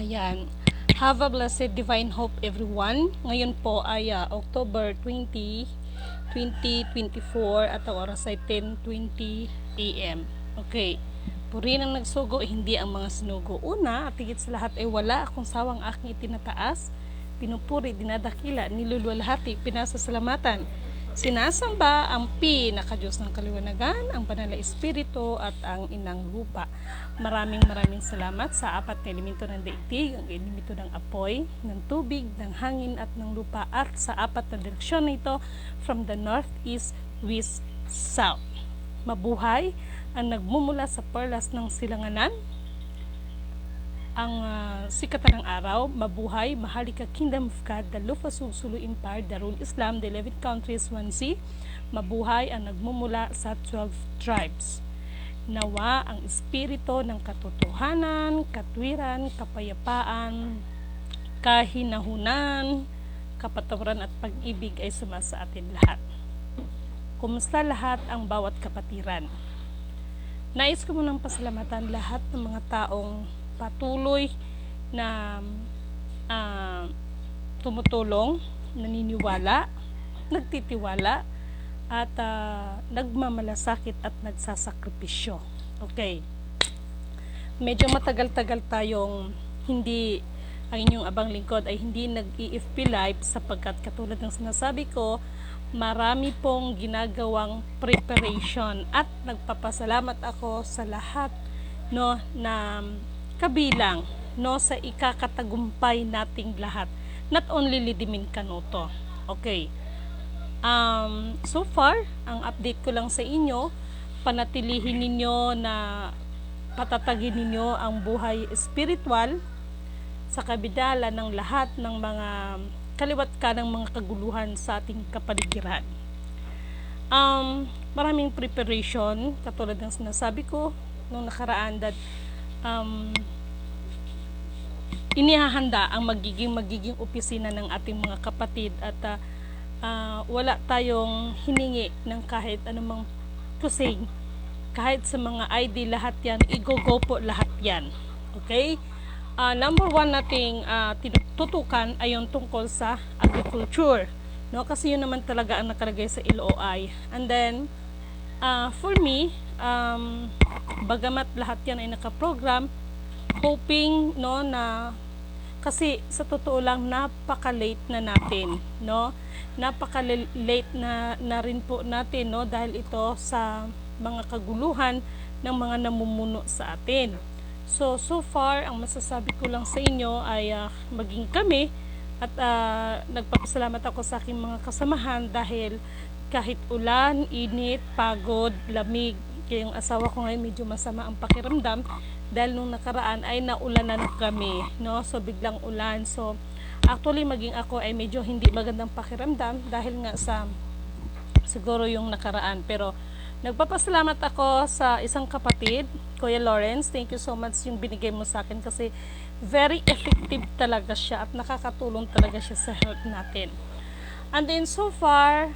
Ayan. Have a blessed divine hope everyone. Ngayon po ay October 20, 2024 at ang oras ay 10:20 AM. Okay. Puri ang nagsugo, hindi ang mga sinugo. Una at higit sa lahat ay wala akong sawang aking itinataas, pinupuri, dinadakila, niluluwalhati, pinasasalamatan. Sinasamba ang pinakadiyos ng kaliwanagan, ang banal na espiritu at ang inang lupa. Maraming salamat sa apat na elemento ng daigdig, ang elemento ng apoy, ng tubig, ng hangin at ng lupa, at sa apat na direksyon nito from the north, east, west, south. Mabuhay ang nagmumula sa perlas ng silanganan, ang sikatan ng araw. Mabuhay, Maharlika Kingdom of God, the Lufa Sulu Empire, Darul Islam, the 11 countries, 1C. Mabuhay ang nagmumula sa 12 tribes. Nawa ang espiritu ng katotohanan, katwiran, kapayapaan, kahinahunan, kapatawaran at pag-ibig ay sumasa atin lahat. Kumusta lahat ang bawat kapatiran? Nais ko munang pasalamatan lahat ng mga taong patuloy na tumutulong, naniniwala, nagtitiwala, at nagmamalasakit at nagsasakripisyo. Okay. Medyo matagal-tagal tayong hindi, ang inyong abang lingkod ay hindi nag-EFP live sapagkat katulad ng sinasabi ko, marami pong ginagawang preparation at nagpapasalamat ako sa lahat na kabilang sa ikakatagumpay nating lahat, not only Lidimin Kanuto. Okay. So far, ang update ko lang sa inyo, panatilihin ninyo na patatagin ninyo ang buhay espiritual sa kabidala ng lahat ng mga kaliwat kanang mga kaguluhan sa ating kapaligiran. Maraming preparation, katulad ng sinasabi ko nung nakaraan, that inihahanda ang magiging opisina ng ating mga kapatid, at wala tayong hiningi ng kahit anumang kusing, kahit sa mga ID, lahat yan, i-go po lahat yan. Okay? Number one nating tutukan ay yung tungkol sa agriculture, kasi yun naman talaga ang nakalagay sa LOI. And then for me, bagamat lahat yan ay nakaprogram, hoping na kasi sa totoo lang napaka-late na natin, napaka-late na rin po natin, dahil ito sa mga kaguluhan ng mga namumuno sa atin. So far, ang masasabi ko lang sa inyo ay maging kami, at nagpapasalamat ako sa aking mga kasamahan dahil kahit ulan, init, pagod, lamig, kaya yung asawa ko ngayon medyo masama ang pakiramdam dahil nung nakaraan ay naulanan kami, so biglang ulan. So actually maging ako ay medyo hindi magandang pakiramdam dahil nga sa siguro yung nakaraan, pero nagpapasalamat ako sa isang kapatid, Kuya Lawrence. Thank you so much yung binigay mo sa akin, kasi very effective talaga siya at nakakatulong talaga siya sa health natin. And then so far,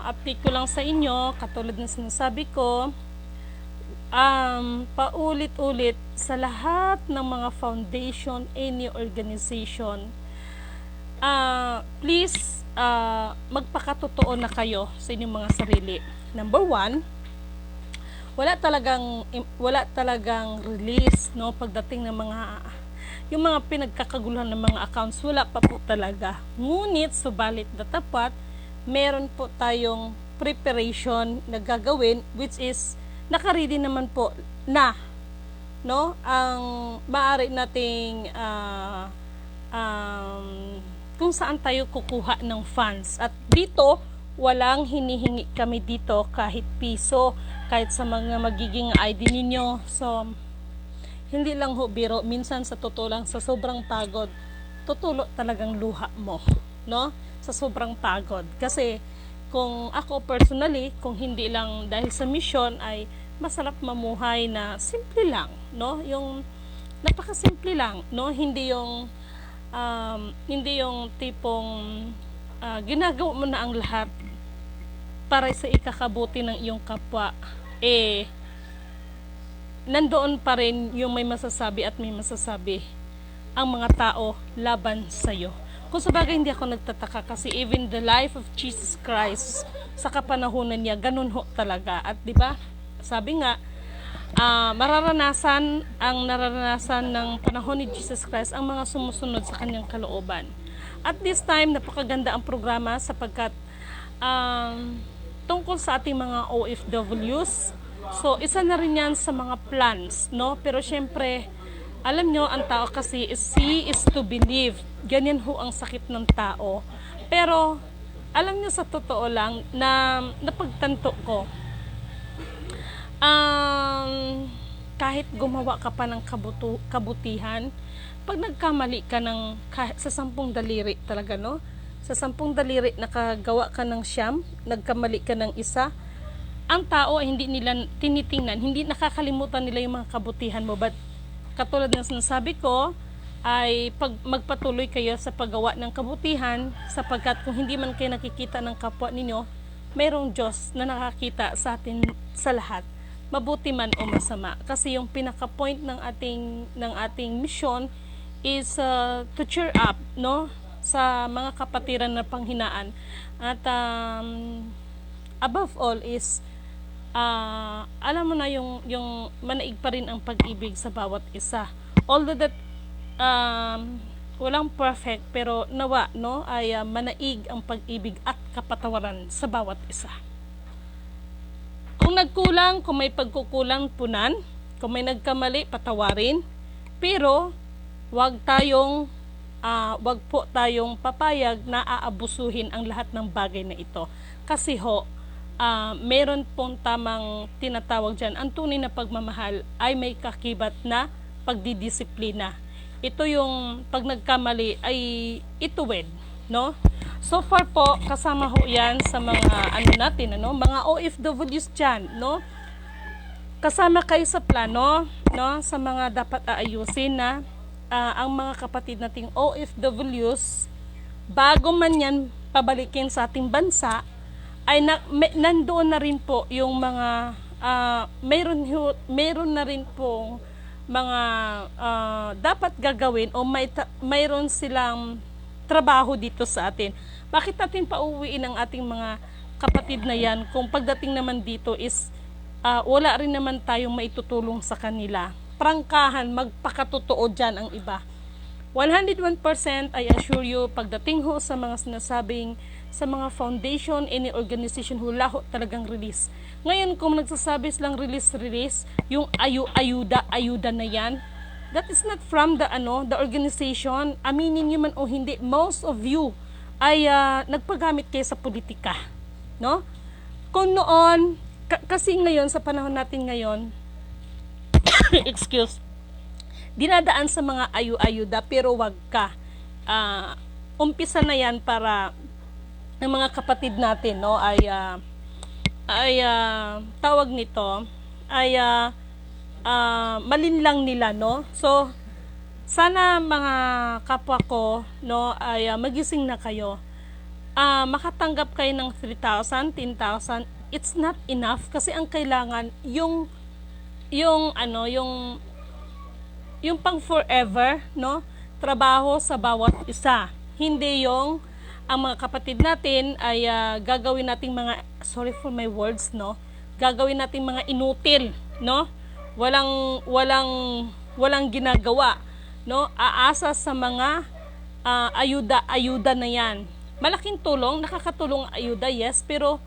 update ko lang sa inyo, katulad ng sinasabi ko, paulit-ulit sa lahat ng mga foundation, any organization, please magpakatotoo na kayo sa inyong mga sarili. Number one, wala talagang release pagdating ng yung mga pinagkakaguluhan ng mga accounts, wala pa po talaga. Ngunit subalit datapat, meron po tayong preparation na gagawin, which is naka-ready naman po na ang maaari nating kung saan tayo kukuha ng funds. At dito walang hinihingi kami dito kahit piso, kahit sa mga magiging ID ninyo. So hindi lang ho biro, minsan sa totoo lang, sa sobrang pagod, tutulo talagang luha mo, sa sobrang pagod. Kasi kung ako personally, kung hindi lang dahil sa mission, ay masarap mamuhay na simple lang, yung napakasimple lang, hindi yung tipong ginagawa mo na ang lahat para sa ikakabuti ng iyong kapwa, nandoon pa rin yung may masasabi at may masasabi. ang mga tao laban sa'yo. Kung sabagay hindi ako nagtataka kasi even the life of Jesus Christ sa kapanahunan niya, ganun ho talaga. At 'di ba? Sabi nga, nararanasan ng panahon ni Jesus Christ ang mga sumusunod sa kanyang kalooban. At this time, napakaganda ang programa sapagkat tungkol sa ating mga OFWs. So, isa na rin yan sa mga plans, no? Pero syempre, alam nyo, ang tao kasi is see is to believe. Ganyan ho ang sakit ng tao. Pero, alam nyo sa totoo lang, na napagtanto ko, kahit gumawa ka pa ng kabutihan, pag nagkamali ka ng sa 10 daliri talaga, no? Sa 10 daliri nakagawa ka ng 9, nagkamali ka ng isa, ang tao ay hindi nila tinitingnan, hindi nakakalimutan nila yung mga kabutihan mo. But katulad ng sinasabi ko, ay magpatuloy kayo sa paggawa ng kabutihan sapagkat kung hindi man kayo nakikita ng kapwa ninyo, mayroong Diyos na nakakita sa atin sa lahat, mabuti man o masama. Kasi yung pinaka-point ng ating mission is to cheer up, no, sa mga kapatiran na panghinaan. At above all is alam mo na yung manaig pa rin ang pag-ibig sa bawat isa. Although that walang perfect, pero nawa, no, ay manaig ang pag-ibig at kapatawaran sa bawat isa. Kung nagkulang, kung may pagkukulang, punan. Kung may nagkamali, patawarin. Pero wag po tayong papayag na aabusuhin ang lahat ng bagay na ito. Kasi ho, meron pong tamang tinatawag dyan. Ang tunay na pagmamahal ay may kakibat na pagdidisiplina. Ito yung pag nagkamali ay ituwid, no? So far po, kasama ho yan sa mga mga OFWs dyan, no? Kasama kayo sa plano, no? Sa mga dapat aayusin na ang mga kapatid nating OFWs, bago man yan pabalikin sa ating bansa, ay nandoon na rin po yung mga mayroon na rin pong mga dapat gagawin o mayroon silang trabaho dito sa atin. Bakit natin pauwiin ang ating mga kapatid na yan kung pagdating naman dito is wala rin naman tayong maitutulong sa kanila? Prangkahan, magpakatotoo dyan ang iba. 101% I assure you, pagdating ho sa mga sinasabing sa mga foundation, any organization, hula ho talagang release. Ngayon, kung nagsasabi silang release, yung ayuda na yan, that is not from the organization. Aminin nyo man o hindi, most of you ay nagpagamit kayo sa politika, no? Kung noon, kasi ngayon, sa panahon natin ngayon, dinadaan sa mga ayuda, pero wag ka. Umpisa na yan para ng mga kapatid natin, no, ay tawag nito ay malinlang nila, no. So sana mga kapwa ko, no, ay magising na kayo. Makatanggap kayo ng 3,000, 10,000, it's not enough kasi ang kailangan yung pang forever, no, trabaho sa bawat isa. Hindi yung ang mga kapatid natin ay gagawin nating mga, sorry for my words, no, gagawin nating mga inutil, no, walang ginagawa, no, aasa sa mga ayuda na yan. Malaking tulong, nakakatulong ang ayuda, yes, pero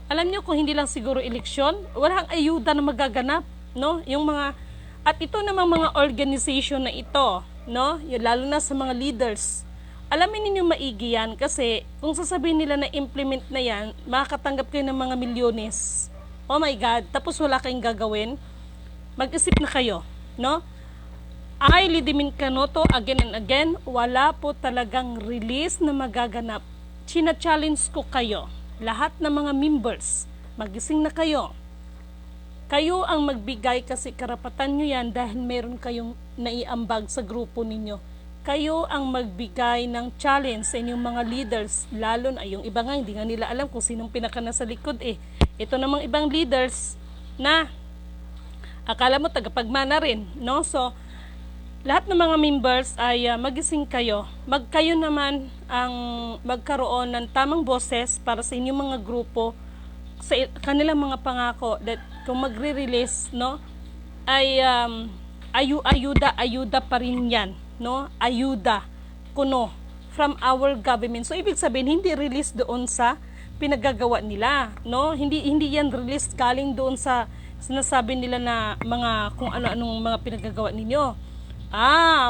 alam nyo, kung hindi lang siguro eleksyon, walang ayuda na magaganap, no, yung mga, at ito namang mga organization na ito, no, lalo na sa mga leaders, alamin ninyo maigi yan kasi kung sasabihin nila na implement na yan, makakatanggap kayo ng mga milyones. Oh my God, tapos wala kayong gagawin. Mag-isip na kayo, no? Ay, Lidimin Canoto, again and again, wala po talagang release na magaganap. China-challenge ko kayo, lahat ng mga members, magising na kayo. Kayo ang magbigay kasi karapatan nyo yan dahil meron kayong naiambag sa grupo ninyo. Kayo ang magbigay ng challenge sa inyong mga leaders, lalo na yung iba nga, hindi nga nila alam kung sinong pinaka nasa likod eh. Ito namang ibang leaders na akala mo tagapagmana rin, no? So, lahat ng mga members ay magising kayo. Kayo naman ang magkaroon ng tamang boses para sa inyong mga grupo, sa kanilang mga pangako that kung magre-release, no, ay ayuda pa rin yan, no? Ayuda kuno from our government. So ibig sabihin hindi release doon sa pinagagawa nila, no? Hindi yan release galing doon sa sinasabi nila na mga kung ano-anong mga pinagagawa ninyo.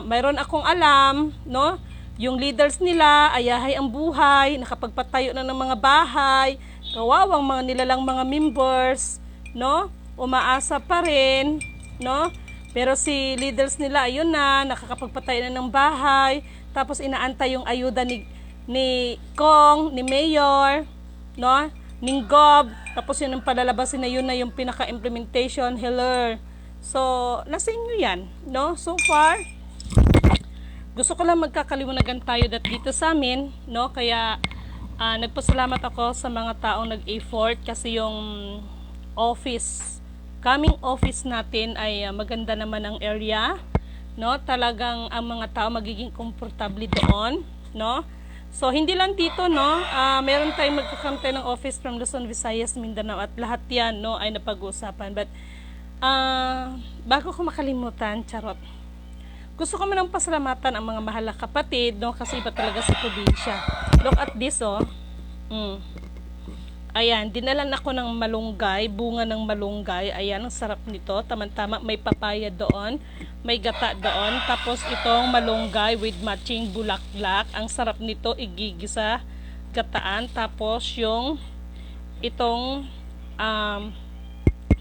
Mayroon akong alam, no? Yung leaders nila, ayahay ang buhay, nakapagpatayo na ng mga bahay, kawawang mga nilalang mga members, no? Umaasa pa rin, no? Pero si leaders nila, ayun na, nakakapagpatayo na ng bahay, tapos inaantay yung ayuda ni Kong, ni Mayor, no? Ning Gob, tapos yun ang palalabasin na yun na yung pinaka-implementation, healer. So, nasa inyo yan, no? So far, gusto ko lang magkakaliwanagan tayo dito sa amin, no? Kaya, nagpasalamat ako sa mga taong nag-effort kasi yung coming office natin ay maganda naman ang area, no? Talagang ang mga tao magiging komportable doon, no? So hindi lang dito, no? Meron tayong magkakamtay ng office from Luzon, Visayas, Mindanao at lahat yan, no, ay napag-uusapan. But bago ko makalimutan, charot, gusto ko manang pasalamatan ang mga mahal na kapatid, no, kasi iba talaga sa probinsya. Look at this, oh. Ayan, dinalan ako ng malunggay, bunga ng malunggay. Ayan, ang sarap nito. Tama-tama, may papaya doon, may gata doon. Tapos itong malunggay with matching bulaklak. Ang sarap nito, igigisa gataan. Tapos yung itong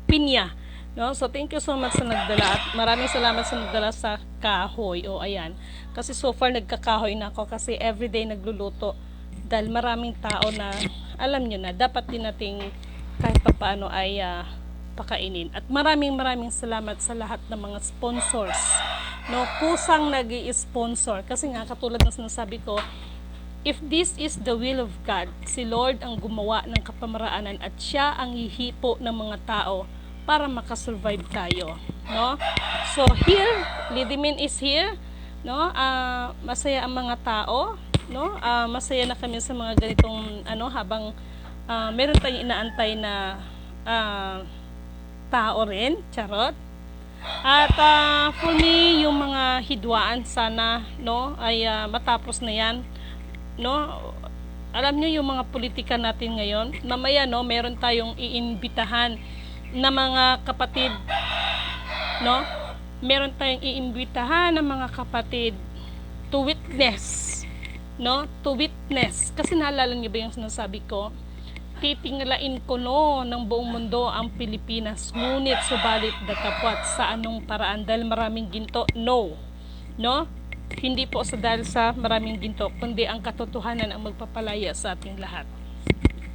pinya. No? So, thank you so much sa nagdala. At maraming salamat sa nagdala sa kahoy. O, ayan. Kasi so far, nagkakahoy na ako kasi everyday nagluluto. Dahil maraming tao na, alam nyo na, dapat din nating kahit papaano ay pakainin. At maraming salamat sa lahat ng mga sponsors. No? Kusang nag-i-sponsor. Kasi nga, katulad ng sinasabi ko, if this is the will of God, si Lord ang gumawa ng kapamaraanan at siya ang hihipo ng mga tao para makasurvive tayo, no? So here, Lidimin is here, no? Masaya ang mga tao, no? Masaya na kami sa mga ganitong habang meron tayong inaantay na tao rin, charot. At for me, yung mga hidwaan sana, no, ay matapos na yan, no? Alam niyo yung mga politika natin ngayon, mamaya, no, meron tayong iimbitahan na mga kapatid, no? Meron tayong iimbitahan ng mga kapatid to witness, no? To witness. Kasi naalala niyo ba yung sinasabi ko? Titingalain ko, no, ng buong mundo ang Pilipinas, ngunit subalit datapwat sa anong paraan dahil maraming ginto? No. No? Hindi po dahil sa maraming ginto, kundi ang katotohanan ang magpapalaya sa ating lahat.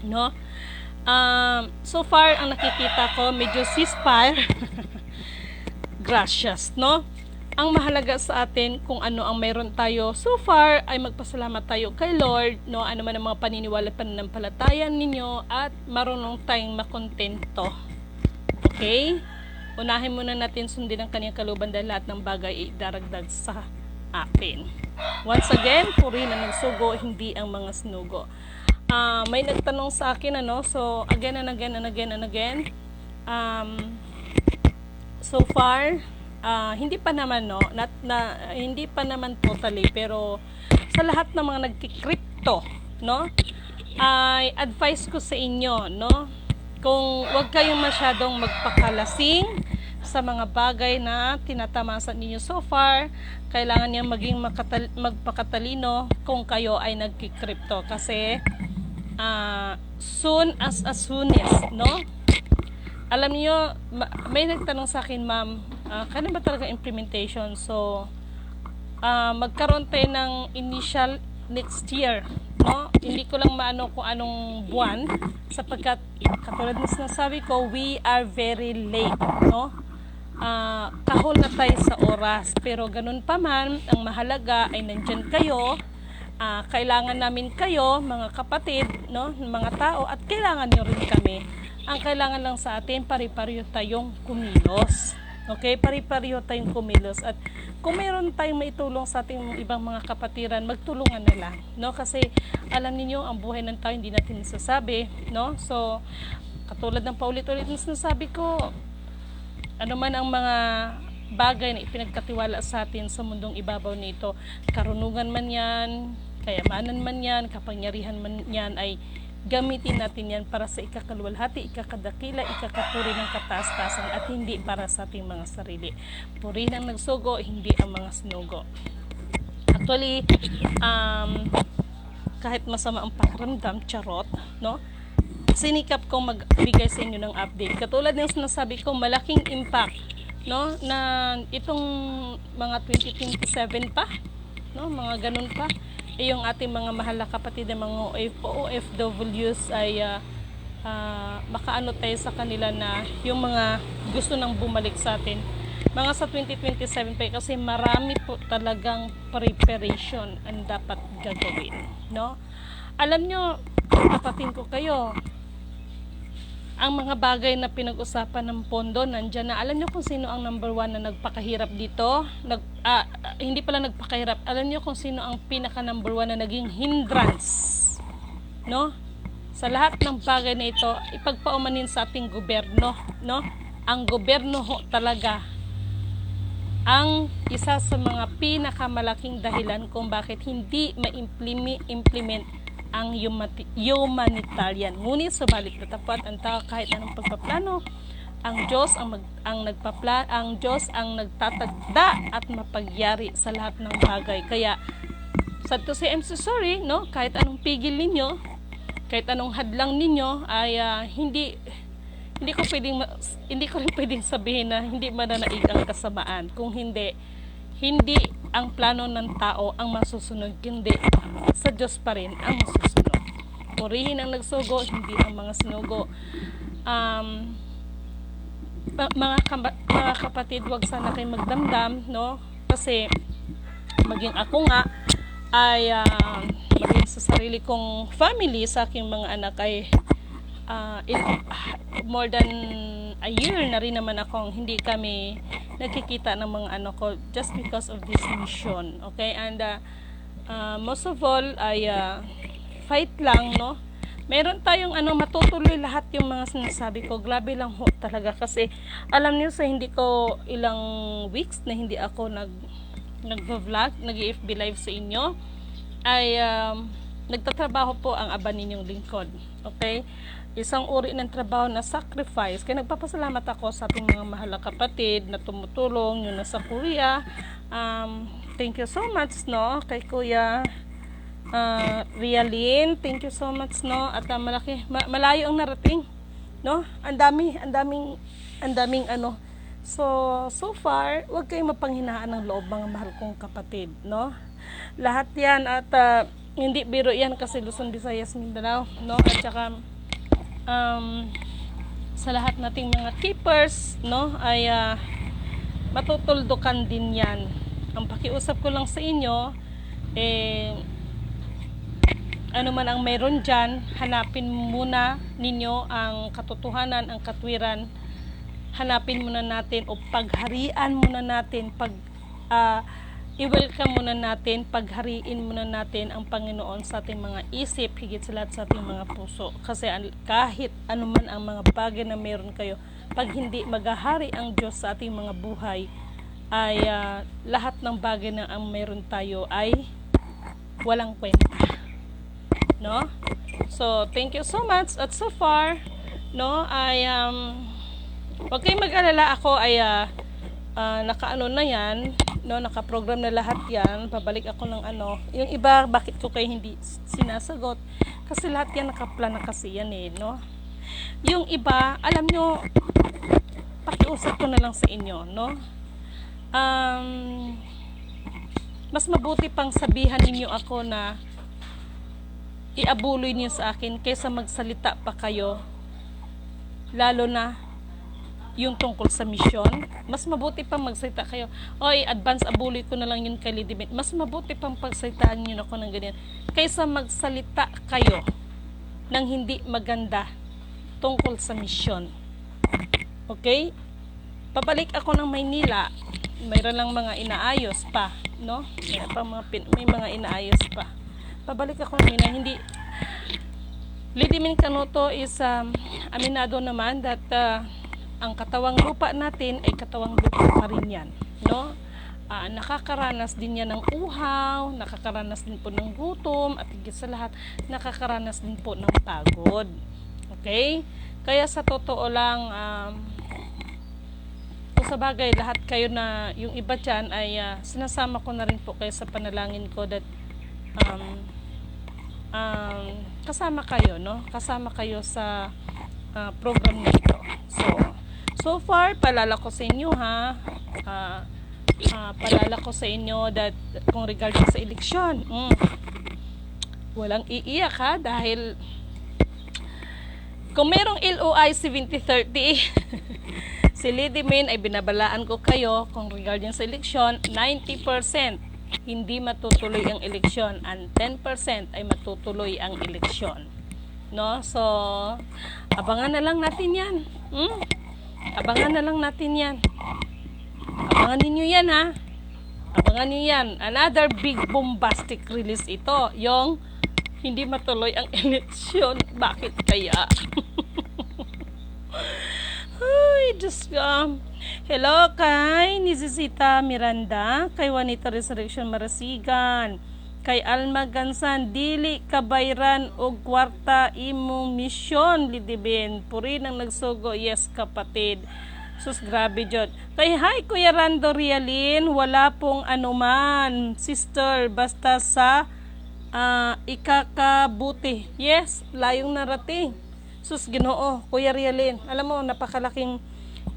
No? So far, ang nakikita ko, medyo ceasefire. Gracias, no? Ang mahalaga sa atin, kung ano ang mayroon tayo, so far, ay magpasalamat tayo kay Lord, no? Ano man ang mga paniniwala, pananampalataya ninyo, at marunong tayong makontento. Okay? Unahin muna natin sundin ang kanyang kalooban dahil lahat ng bagay ay daragdag sa atin. Once again, puri na nagsugo, hindi ang mga sinugo. May nagtanong sa akin, so again and again, so far, hindi pa naman, no, hindi pa naman totally, pero sa lahat ng mga nagki-crypto, no, ay advice ko sa inyo, no, kung wag kayong masyadong magpakalasing sa mga bagay na tinatamasan ninyo so far, kailangan niya maging magpakatalino kung kayo ay nagki-crypto kasi soon as soonest, no? Alam niyo, may nagtanong sa akin, ma'am, kailan ba talaga implementation? So, magkaroon tayo ng initial next year, no? Hindi ko lang maano kung anong buwan sapagkat katulad ng sinasabi ko, we are very late, no? Kahol na tayo sa oras, pero ganun pa man, ang mahalaga ay nandyan kayo. Kailangan namin kayo, mga kapatid, no, mga tao, at kailangan nyo rin kami. Ang kailangan lang sa atin, pare-pareho tayong kumilos, Okay, pari-pareho tayong kumilos, at kung mayroon tayong maitulong sa ating ibang mga kapatiran, magtulungan na lang, no? Kasi alam niyo ang buhay ng tao hindi natin nasasabi, no? So katulad ng paulit-ulit na sinasabi ko, ano man ang mga bagay na ipinagkatiwala sa atin sa mundong ibabaw nito, karunungan man yan, kayamanan man yan, kapangyarihan man yan, ay gamitin natin yan para sa ikakaluwalhati, ikakadakila, ikakapuri ng kataas-taasan, at hindi para sa ating mga sarili. Purihin ang nagsugo, hindi ang mga sinugo. Actually, kahit masama ang pakiramdam, charot, no? Sinikap kong magbigay sa inyo ng update. Katulad ng sinasabi ko, malaking impact, no, na itong mga 2027 pa, no, mga ganun pa, yung ating mga mahal na kapatid ng mga OFWs ay makaano tayo sa kanila, na yung mga gusto nang bumalik sa atin mga sa 2027 pa, kasi marami po talagang preparation ang dapat gagawin, no? Alam nyo, tapatin ko kayo, ang mga bagay na pinag-usapan ng pondo, nandyan na. Alam nyo kung sino ang number 1 na nagpakahirap dito? Hindi pala nagpakahirap. Alam nyo kung sino ang pinaka number 1 na naging hindrance, no? Sa lahat ng bagay na ito, ipagpaumanin sa ating gobyerno, no? Ang gobyerno ho talaga ang isa sa mga pinakamalaking dahilan kung bakit hindi ma-implement ang humanitarian. Ngunit subalit natapat ang tao kahit anong pagpaplano, ang Diyos ang Diyos ang nagtatagda at mapagyari sa lahat ng bagay. Kaya sad to say, I'm so sorry, no? Kahit anong pigil ninyo, kahit anong hadlang ninyo, ay hindi ko rin pwedeng sabihin na hindi mananaig ang kasamaan. Kung hindi ang plano ng tao ang masusunod, hindi sa Diyos pa rin ang masusunod. Purihin ang nagsugo, hindi ang mga sinugo. Mga kapatid, wag sana kayo magdamdam, no? Kasi maging ako nga ay maging sa sarili kong family, sa aking mga anak, ay more than a year na rin naman akong hindi kami nagkikita ng mga anak ko, just because of this mission. Okay, and most of all ay fight lang, no? Meron tayong matutuloy lahat yung mga sinasabi ko. Grabe lang ho talaga, kasi alam niyo, sa hindi ko ilang weeks na hindi ako nag-vlog, nag-FB live sa inyo, ay nagtatrabaho po ang aba ninyong lingkod. Okay? Isang uri ng trabaho na sacrifice. Kaya nagpapasalamat ako sa ating mga mahal na kapatid na tumutulong, yung nasa Korea. Thank you so much, no, kay Kuya Rialin. Thank you so much, no. At malayo ang narating, no. Ang daming So far, wag kayong mapanghinaan ng loob, mga mahal kong kapatid, no. Lahat 'yan, at hindi biro 'yan, kasi Luzon, Visayas, Mindanao, no. At saka sa lahat nating mga keepers, no, ay matutuldukan din 'yan. Ang pakiusap ko lang sa inyo, ano man ang meron dyan, hanapin muna ninyo ang katotohanan, ang katwiran. Hanapin muna natin, o pagharian muna natin, i-welcome muna natin, paghariin muna natin ang Panginoon sa ating mga isip, higit sa lahat sa ating mga puso. Kasi kahit anuman ang mga bagay na meron kayo, pag hindi maghahari ang Diyos sa ating mga buhay, ay lahat ng bagay na ang meron tayo ay walang kwenta, no? So thank you so much. At so far, no, ay wag kayong mag-alala, ako ay nakaano na yan, no, nakaprogram na lahat yan. Pabalik ako ng yung iba, bakit ko kayo hindi sinasagot, kasi lahat yan nakaplan na kasi yan, no. Yung iba, alam nyo, pakiusap ko na lang sa inyo, no. Mas mabuti pang sabihan ninyo ako na iabuloy niyo sa akin, kaysa magsalita pa kayo, lalo na yung tungkol sa misyon. Mas mabuti pang magsalita kayo, oy, advance abuloy ko na lang yun kay Lady Beth. Mas mabuti pang pagsalitaan niyo ako ng ganyan, kaysa magsalita kayo ng hindi maganda tungkol sa misyon. Okay? pabalik ako ng Maynila, mayroon lang mga inaayos pa, no? May mga inaayos pa. Pabalik ako ng Maynila, hindi. Lidimin Canoto is aminado naman that ang katawang lupa natin ay katawang lupa pa rin yan, no? Nakakaranas din yan ng uhaw, nakakaranas din po ng gutom, at higit sa lahat, nakakaranas din po ng pagod. Okay? Kaya sa totoo lang, kung sa bagay, lahat kayo na, yung iba dyan ay sinasama ko na rin po kayo sa panalangin ko that kasama kayo, no? Kasama kayo sa program na ito. So far, palala ko sa inyo ha, palala ko sa inyo that kung regarding sa eleksyon, walang iiyak ha, dahil kung merong LOI 7030 si Lady Min ay binabalaan ko kayo kung regarding sa eleksyon, 90% hindi matutuloy ang eleksyon and 10% ay matutuloy ang eleksyon, no? So abangan na lang natin yan. Abangan na lang natin yan. Abangan ninyo yan ha. Abangan niyo yan. Another big bombastic release ito, yung hindi matuloy ang eleksyon. Bakit kaya? Ay, Diyos ko. Hello kay Nizisita Miranda, kay Juanita Resurrection Marasigan, kay Alma Gansan, dili kabayran og kwarta imong misyon, Lidibin. Puri nang nagsugo, yes kapatid. Sus, grabe jod. Kay hi Kuya Rando Rialin, wala pong anuman, sister, basta sa ikakabuti. Yes, layong narating. Sus, Ginoo, Kuya Rialin. Alam mo, napakalaking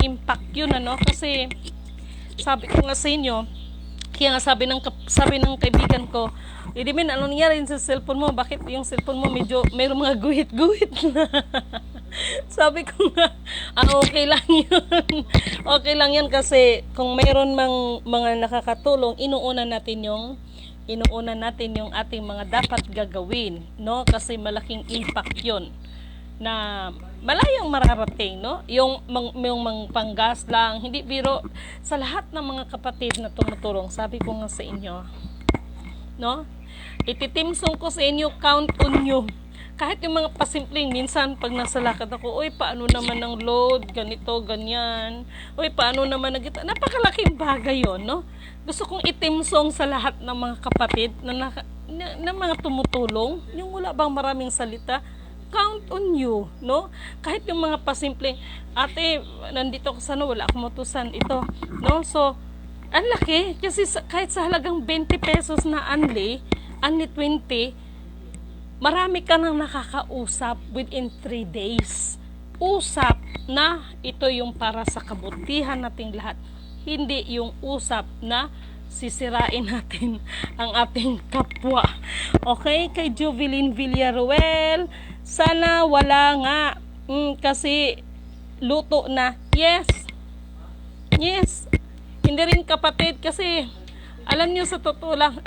impact yun, ano? Kasi sabi ko nga sa inyo, kaya nga sabi ng kaibigan ko, Lidibin, ano nangyari sa cellphone mo? Bakit yung cellphone mo medyo mayroong mga guhit-guhit na? Sabi ko nga, okay lang yun. Okay lang yan kasi kung mayroon mga nakakatulong, inuuna natin yung ating mga dapat gagawin, no? Kasi malaking impact yun na malayong mararating, no? Yung panggas lang, hindi biro sa lahat ng mga kapatid na tumutulong. Sabi ko nga sa inyo, no? Ititimsong ko sa inyo, count on you. Kahit yung mga pasimpleng, minsan pag nasa lakad ako, uy, paano naman ang load, ganito, ganyan. Uy, paano naman napakalaking bagay yon, no? Gusto kong itimsong sa lahat ng mga kapatid na mga tumutulong, yung wala bang maraming salita, count on you, no? Kahit yung mga pasimpleng, ate, nandito ako sana, wala akong matusan ito, no? So, ang laki, kasi kahit sa halagang 20 pesos na only 20, marami ka nang nakakausap within 3 days. Usap na ito yung para sa kabutihan nating lahat. Hindi yung usap na sisirain natin ang ating kapwa. Okay? Kay Jovelyn Villaruel, sana wala nga. Kasi luto na. Yes. Yes. Hindi rin kapatid kasi alam niyo sa totoo lang,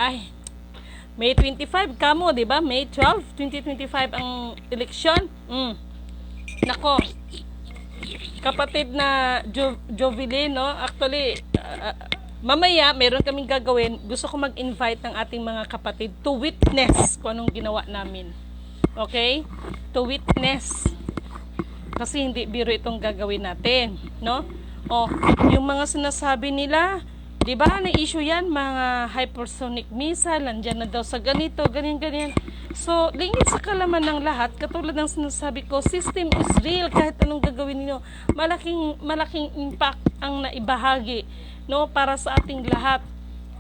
May 25 kamo, 'di ba? May 12, 2025 ang eleksyon. Nako. Kapatid na Jovelyn, no? Actually, mamaya meron kaming gagawin. Gusto ko mag-invite ng ating mga kapatid to witness kung anong ginawa namin. Okay? To witness. Kasi hindi biro itong gagawin natin, no? Yung mga sinasabi nila, di ba, na-issue yan, mga hypersonic missile, nandyan na daw sa ganito, ganyan. So, lingit sa kalaman ng lahat, katulad ng sinasabi ko, system is real, kahit anong gagawin niyo, malaking impact ang naibahagi, no, para sa ating lahat,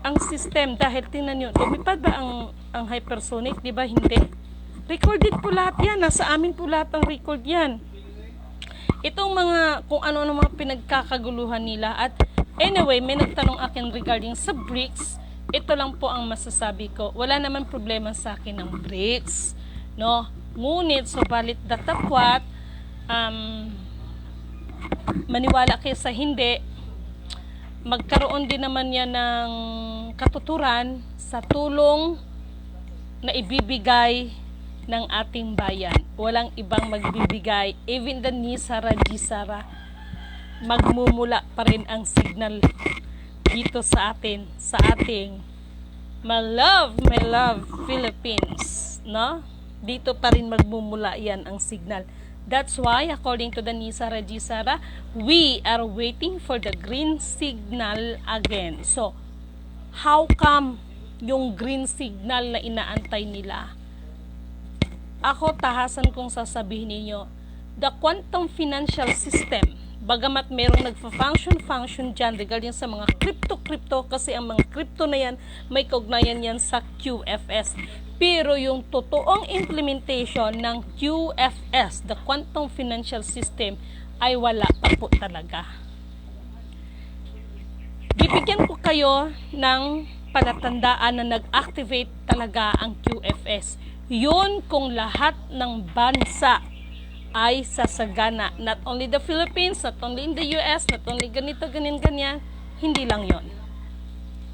ang system, dahil tingnan nyo, lumipad ba ang hypersonic, di ba, hindi? Recorded po lahat yan, nasa amin po lahat ang record yan. Itong mga, kung ano mga pinagkakaguluhan nila, at anyway, may nagtanong akin regarding sa BRICS. Ito lang po ang masasabi ko. Wala naman problema sa akin ng BRICS, no? Ngunit, subalit datapwat, maniwala kayo sa hindi, magkaroon din naman yan ng katuturan sa tulong na ibibigay ng ating bayan. Walang ibang magbibigay, even the Nisara Gisara, magmumula pa rin ang signal dito sa atin, sa ating my love Philippines, no? Dito pa rin magmumula yan ang signal. That's why, according to the NISA Regisara, we are waiting for the green signal again. So, how come yung green signal na inaantay nila? Ako, tahasan kong sasabihin ninyo, the quantum financial system, bagamat merong nagfa-function dyan regarding sa mga crypto, kasi ang mga crypto na yan, may kaugnayan yan sa QFS. Pero yung totoong implementation ng QFS, the quantum financial system, ay wala pa po talaga. Bibigyan ko kayo ng palatandaan na nag-activate talaga ang QFS. Yun kung lahat ng bansa ay sasagana. Not only the Philippines, not only in the US, not only ganito, ganyan, hindi lang yon.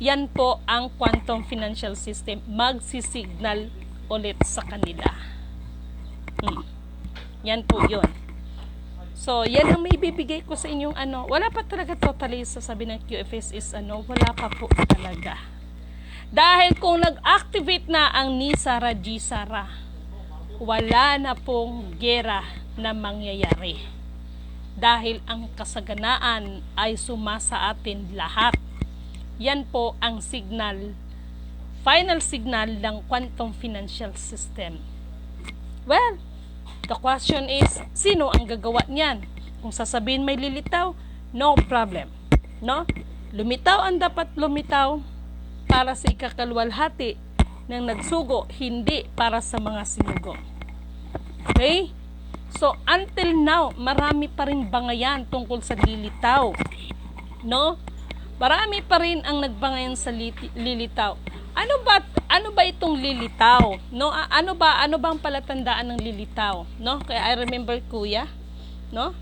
Yan po ang quantum financial system. Magsisignal ulit sa kanila. Yan po yun. So, yan ang may bibigay ko sa inyong Wala pa talaga totally sasabi ng QFS is wala pa po talaga. Dahil kung nag-activate na ang NISA Regisara, wala na pong gera na mangyayari. Dahil ang kasaganaan ay sumasa atin lahat. Yan po ang signal, final signal ng quantum financial system. Well, the question is, sino ang gagawa niyan? Kung sasabihin may lilitaw, no problem. No? Lumitaw ang dapat lumitaw para sa ikakalwalhati ng nagsugo, hindi para sa mga sinugo. Okay? So, until now, marami pa rin bangayan tungkol sa lilitaw. No? Marami pa rin ang nagbangayan sa lilitaw. Ano ba itong lilitaw? No? Ano ba ang palatandaan ng lilitaw? No? Kaya I remember kuya, no?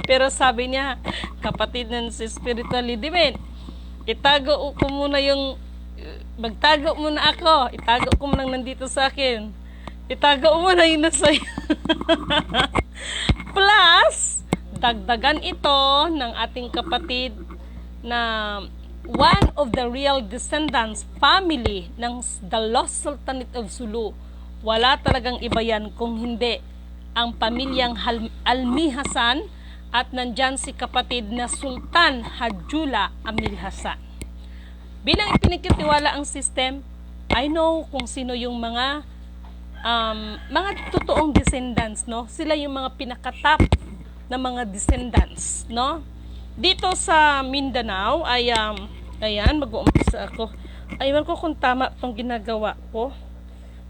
Pero sabi niya, kapatid ng si spiritually divine, itago ko muna magtago muna ako. Itago ko muna nandito sa akin. Itago muna yung nasa Plus, dagdagan ito ng ating kapatid na one of the real descendants family ng the lost Sultanate of Sulu. Wala talagang iba yan kung hindi ang pamilyang Almi Hasan at nandyan si kapatid na Sultan Hajjula Amil Hasan. Bilang ipinagkatiwala ang system, I know kung sino yung mga totoong descendants, no? Sila yung mga pinakatap na mga descendants, no? Dito sa Mindanao ay ayan, mag-uumpisa ako. Aywan ko kung tama tong ginagawa ko.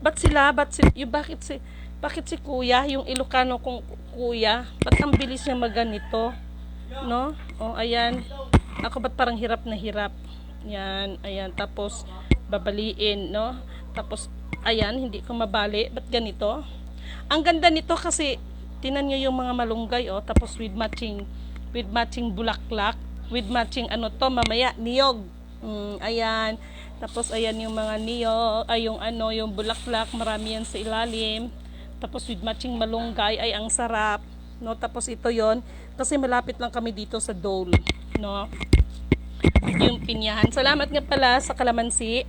Bakit si kuya, yung Ilocano kong kuya, ba't ang bilis niya maganito? No? O, ayan. Ako ba't parang hirap na hirap? Yan, ayan. Tapos, babaliin, no? Tapos, ayan, hindi ko mabali. Ba't ganito? Ang ganda nito kasi, tinan nyo yung mga malunggay, tapos with matching bulaklak, with matching mamaya, niyog. Ayan. Tapos, ayan yung mga niyog, yung bulaklak, marami yan sa ilalim. Tapos, with matching malunggay, ay ang sarap. No? Tapos, ito yon kasi malapit lang kami dito sa Dole. No? Yung pinyahan. Salamat nga pala sa kalamansi.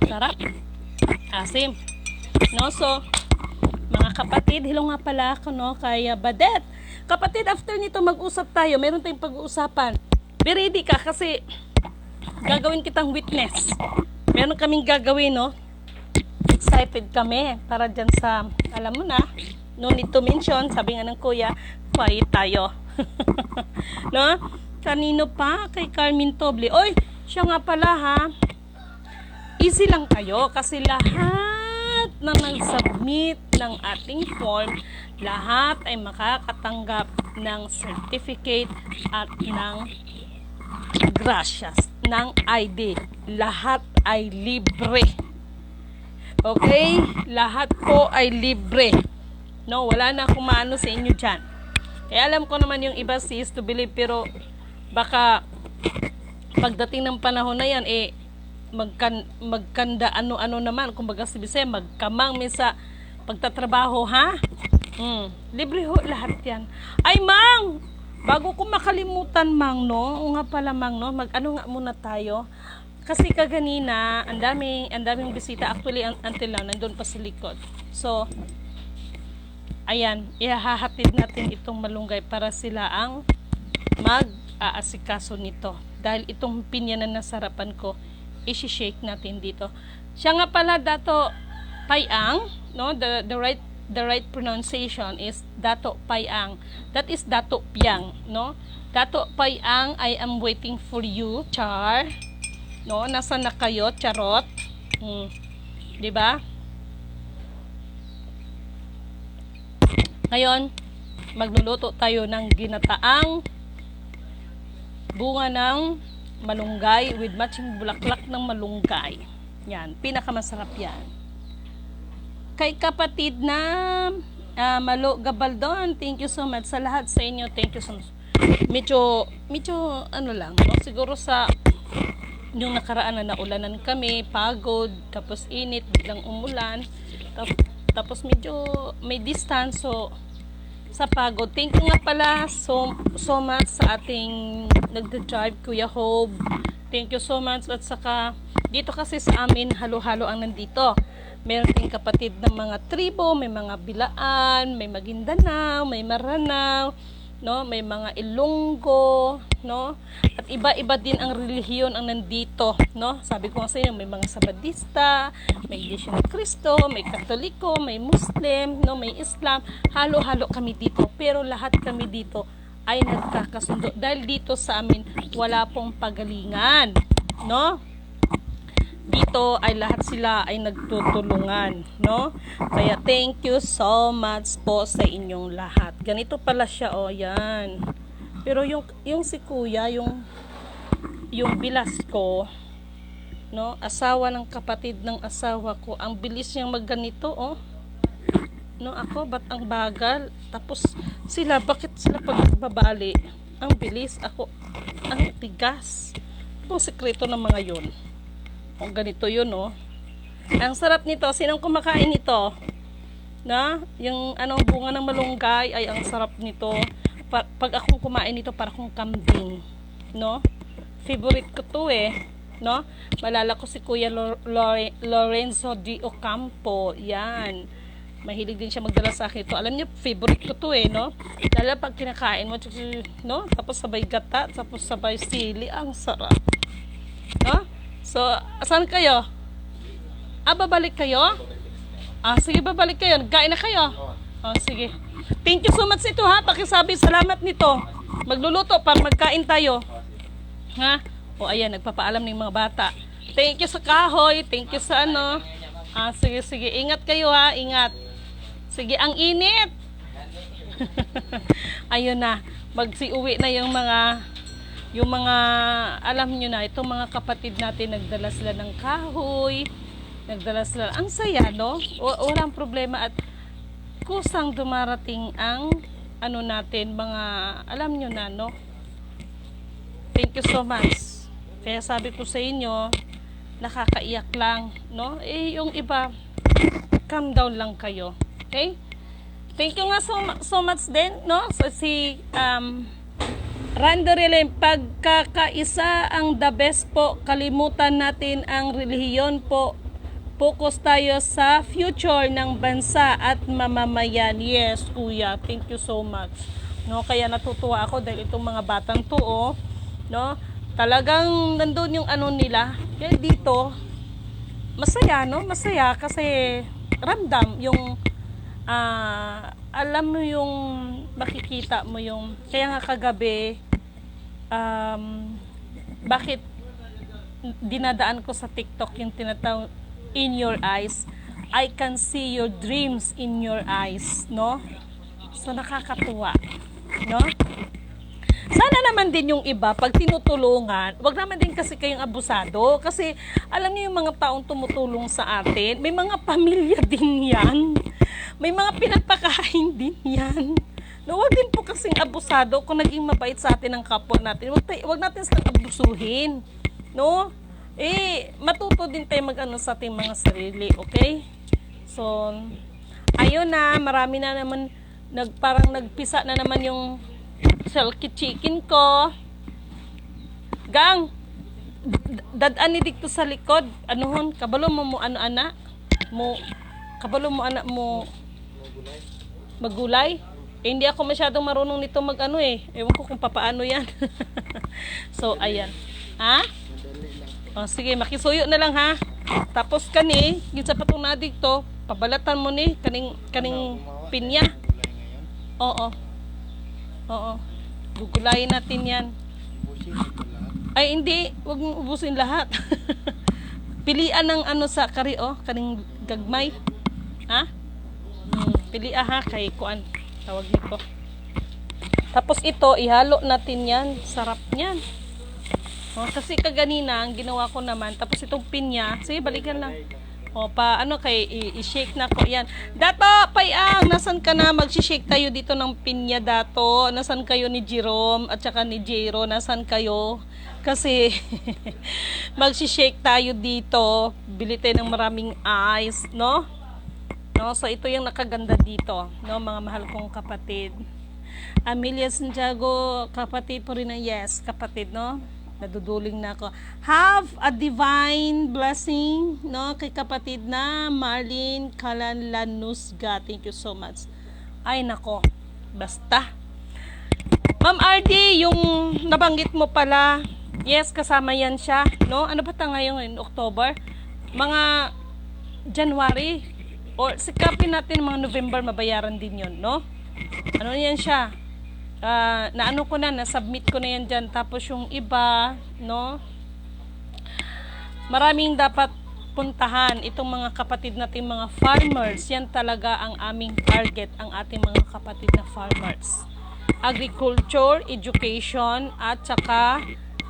Sarap. Asim. No, so, mga kapatid, hello nga pala ako, no, kay Badet. Kapatid, after nito mag-usap tayo, meron tayong pag-uusapan. Be ready ka kasi gagawin kitang witness. Meron kaming gagawin, no? Excited kami para dyan sa, alam mo na, no need to mention, sabi nga ng kuya, quiet tayo. No? Kanino pa? Kay Carmen Toble. Oy, siya nga pala ha. Easy lang kayo kasi lahat na nag-submit ng ating form, lahat ay makakatanggap ng certificate at ng gracias, ng ID. Lahat ay libre. Okay? Lahat po ay libre. No, wala na akong maano sa inyo dyan. Kaya alam ko naman yung iba is to believe, pero baka pagdating ng panahon na yan, magkanda ano-ano naman, kumbaga si Bisaya, magkamang sa pagtatrabaho, ha? Libre ho lahat yan. Ay, Mang! Bago ko makalimutan, Mang, no? O nga pala, Mang, no? Mag-ano nga muna tayo. Kasi kaganina, ang daming bisita. Actually, until now, nandun pa sa likod. So, ayan, ihahatid natin itong malunggay para sila ang mag-aasikaso nito. Dahil itong pinya na nasarapan ko, isi-shake natin dito. Siya nga pala, Dato Payang, no? The right pronunciation is Dato Payang. That is Dato Piang, no? Dato Payang, I am waiting for you, Char. No, nasaan na kayo, charot? 'Di ba? Ngayon, magluluto tayo ng ginataang bunga ng malunggay with matching bulaklak ng malunggay. Yan, pinakamasarap yan. Kay kapatid na Malo Gabaldon, thank you so much sa lahat sa inyo. Thank you so much. Medyo ano lang, no? Siguro sa yung nakaraan na naulanan kami, pagod, tapos init, biglang umulan, tapos medyo may distance, so sa pagod. Thank you nga pala so much sa ating nagda-drive, Kuya Hope. Thank you so much. At saka dito kasi sa amin halo-halo ang nandito. Meron ding kapatid ng mga tribo, may mga Bilaan, may Maguindanao, may Maranao, no, may mga Ilonggo, no? At iba-iba din ang relihiyon ang nandito, no? Sabi ko nga sa inyo, may mga Sabadista, may Iglesia ni Cristo, may Katoliko, may Muslim, no, may Islam. Halo-halo kami dito, pero lahat kami dito ay nagkakasundo dahil dito sa amin wala pong pagalingan, no? Dito ay lahat sila ay nagtutulungan, no? Kaya thank you so much po sa inyong lahat. Ganito pala siya, oh, yan. Pero yung si Kuya, yung bilas ko, no? Asawa ng kapatid ng asawa ko, ang bilis niyang magganito, oh. No, ako ba't ang bagal? Tapos sila, bakit sila pagbabali? Ang bilis, ako ang tigas. Ang sekreto ng mga yun. O, ganito yun, oh. Ang sarap nito. Sinong kumakain nito? Na? Yung anong bunga ng malunggay ay ang sarap nito. Pag akong kumain nito, para akong kambing. No? Favorite ko to eh. No? Malala ko si Kuya Lorenzo D. Ocampo. Yan. Mahilig din siya magdala sa akin ito. Alam niyo, favorite ko to eh, no? Lalo pag kinakain mo, no? Tapos sabay gata, tapos sabay sili. Ang sarap. No? So, saan kayo? Babalik kayo? Sige, babalik kayo. Nagkain na kayo? Sige. Thank you so much ito, ha? Pakisabi, salamat nito. Magluluto para magkain tayo. Ha? Ayan, nagpapaalam ng mga bata. Thank you sa kahoy. Thank you sa ano. Sige. Ingat kayo, ha? Ingat. Sige, ang init. Ayun na. Magsiuwi na yung mga alam nyo na, itong mga kapatid natin, nagdala sila ng kahoy, nagdala sila, ang saya, no? Walang problema at kusang dumarating ang ano natin, mga, alam nyo na, no? Thank you so much. Kaya sabi ko sa inyo, nakakaiyak lang, no? Yung iba, calm down lang kayo, okay? Thank you nga so much din, no? So, si, Rando Relem, pagkakaisa ang the best po. Kalimutan natin ang relihiyon po. Focus tayo sa future ng bansa at mamamayan. Yes, Kuya. Thank you so much. No, kaya natutuwa ako dahil itong mga batang to, oh, no? Talagang nandun yung ano nila. Kaya dito masaya, no? Masaya kasi ramdam yung alam mo yung makikita mo yung kaya nga kagabi bakit dinadaan ko sa TikTok yung tinatawag in your eyes, I can see your dreams in your eyes, no? So nakakatuwa, no? Sana naman din yung iba pag tinutulungan, wag naman din kasi kayong abusado kasi alam niyo yung mga taong tumutulong sa atin, may mga pamilya din yan. May mga pinagpakain din yan. No, wag din po kasing abusado kung naging mabait sa atin ang kapwa natin. Wag natin silang abusuhin. No? Matuto din tayo mag-ano sa ating mga sarili, okay? So, ayun na, marami na naman parang nagpisa na naman yung silky chicken ko. Gang, dadaan ni dito sa likod. Anuhon, kabalo mo ano ana? Kabalo mo anak mo magulay. Hindi ako masyadong marunong nito mag-ano eh. Ewan ko kung papaano yan. So, ayan. Ha? O, sige, makisuyo na lang ha. Tapos kani, yung sa patong na dito, pabalatan mo ni, kaning pinya. Oo. Oo. Gugulayin natin yan. Ay, hindi. Huwag mong ubusin lahat. Pilian ng ano sa kari, kaning gagmay. Ha? Pilian ha, kay kuan. Tawag nito. Tapos ito, ihalo natin yan. Sarap niyan. Kasi kaganina, ang ginawa ko naman, tapos itong pinya, sige, balikan lang. I-shake na ko yan. Dato, Payang, nasan ka na? Mag-shake tayo dito ng pinya, Dato. Nasan kayo ni Jerome at saka ni Jero? Nasan kayo? Kasi, mag-shake tayo dito. Bili tayo ng maraming ice, no? No, so ito yung nakaganda dito, no, mga mahal kong kapatid. Amelia Santiago, kapatid po rin na, yes, kapatid, no? Naduduling na ako. Have a divine blessing, no, kay kapatid na Marlene Calanlanusga. Thank you so much. Ay nako, basta. Ma'am RD, yung nabanggit mo pala, yes, kasama yan siya, no? Ano ba ta ngayon, October? Mga January, or sikapin natin mga November, mabayaran din yun, no? Ano yan siya? Naano ko na, na-submit ko na yan dyan. Tapos yung iba, no? Maraming dapat puntahan. Itong mga kapatid natin, mga farmers, yan talaga ang aming target, ang ating mga kapatid na farmers. Agriculture, education, at saka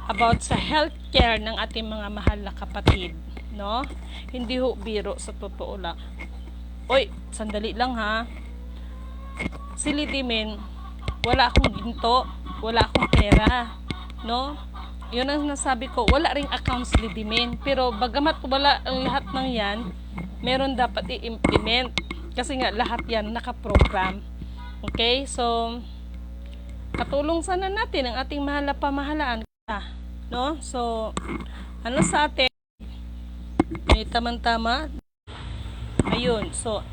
about sa healthcare ng ating mga mahal na kapatid, no? Hindi ho biro, sa totoo lang. Oy, sandali lang ha. Si Lidimin, wala akong ginto, wala akong pera, no? Yun ang nasabi ko, wala ring accounts Lidimin. Pero bagamat wala ang lahat ng yan, meron dapat i-implement. Kasi nga lahat yan nakaprogram. Okay? So, katulong sana natin ang ating mahal na pamahalaan. No? So, ano sa atin? May tamang-tama. Ayun, so,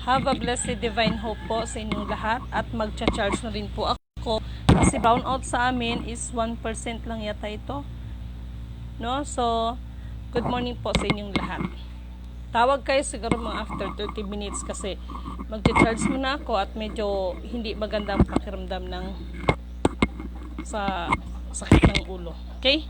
have a blessed divine hope po sa inyong lahat at magcha-charge na rin po ako kasi bound out sa amin is 1% lang yata ito, no? So, good morning po sa inyong lahat. Tawag kayo siguro mga after 30 minutes kasi magcha-charge muna ako at medyo hindi magandang pakiramdam ng sa sakit ng ulo. Okay?